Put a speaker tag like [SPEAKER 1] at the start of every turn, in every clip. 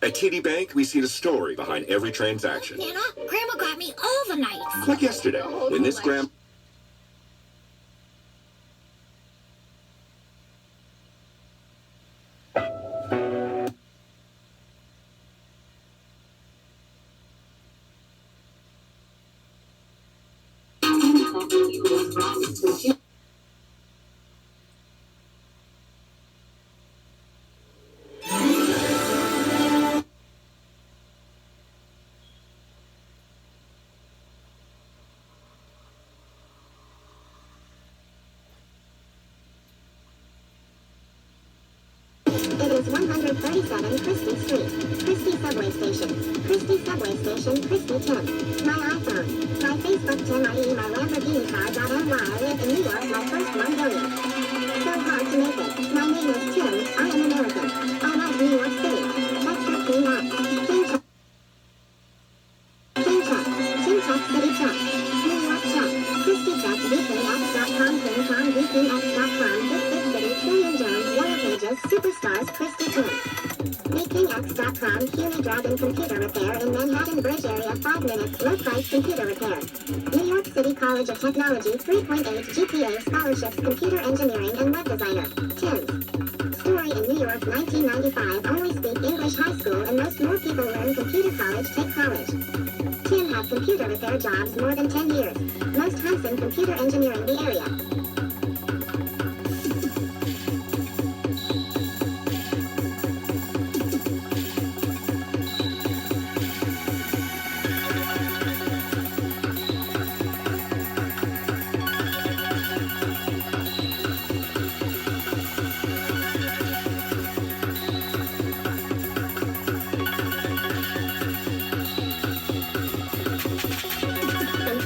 [SPEAKER 1] At TD Bank, we see the story behind every transaction.
[SPEAKER 2] Nana, Grandma got me all the nights.
[SPEAKER 1] Like yesterday, when this grandma...
[SPEAKER 3] It is 137 Chrystie Street, Chrystie Subway Station, Chrystie Subway Station, Chrystie 10. My iPhone, my Facebook 10, i.e. my Lamborghini car.my. I live in New York, my first 1 billion. So hard to make it. My name is Tim, I am American. I like New York City. Extra clean up. King Chuck. King Chuck. King Chuck City Chuck. New York Chuck. Chrystie Chuck, VKX.com, PingCom, VKX.com, Big City, Trillion Jones, Yellow Pages, Superstars, Chrystie 10. VKX.com, Huey Dragon Computer Repair in Manhattan Bridge area, 5 minutes, low price computer repair. New York City College of Technology, 3.8 GPA scholarships, computer engineering and web designer. Tim's story in New York, 1995, only speak English high school and most more people learn computer college, take college. Tim had computer repair jobs more than 10 years. Most hunts in computer engineering the area.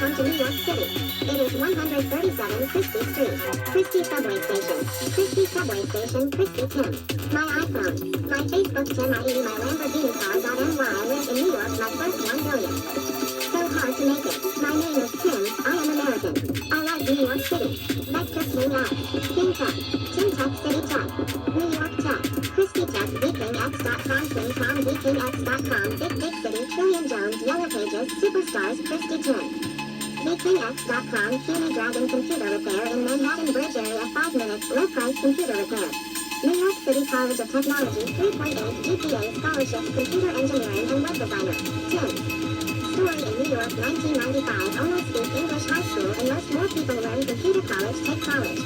[SPEAKER 3] To New York City. It is 137 Chrystie Street, Chrystie Subway Station, Chrystie Subway Station, Chrystie 10. My iPhone, my Facebook 10, i.e. my Lamborghini car.my. I live in New York, my first 1 billion. So hard to make it. My name is Tim, I am American. I like New York City. Vector King Up, King Chuck, Tim Chuck City Chuck, New York Chuck, Chrystie Chuck, VKingX.com, PingCom, VKingX.com, Big City, Trillion Jones, Yellow Pages, Superstars, Chrystie 10. VKX.com, Huey Dragon Computer Repair in Manhattan Bridge area, 5 minutes, low price computer repair. New York City College of Technology, 3.8 GPA scholarships, computer engineering and web designer. Tim. Story in New York, 1995, only speak English high school and most more people learn computer college, take college.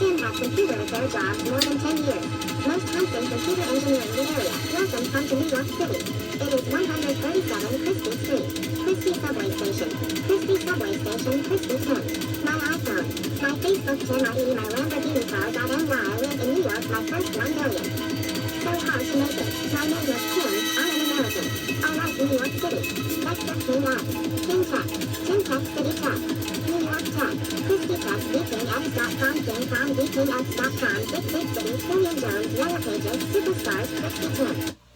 [SPEAKER 3] Tim had computer repair jobs more than 10 years. Most hunts in computer engineering the area. Welcome come to New York City. It is 137 Chrystie Street, Chrystie Subway Station, Chrystie Subway Station, Chrystie 10. My iPhone, my Facebook 10, i.e. my Lamborghini car.my. I live in New York, my first 1 billion. So hard to make it. My name is Tim, I am American. I like New York City. Vector King Up, King Chuck, Tim Chuck City Chuck, New York Chuck, Chrystie Chuck, VKingX.com, PingCom, VKingX.com, Big City, Trillion Jones, Yellow Pages, Superstars, Chrystie 10.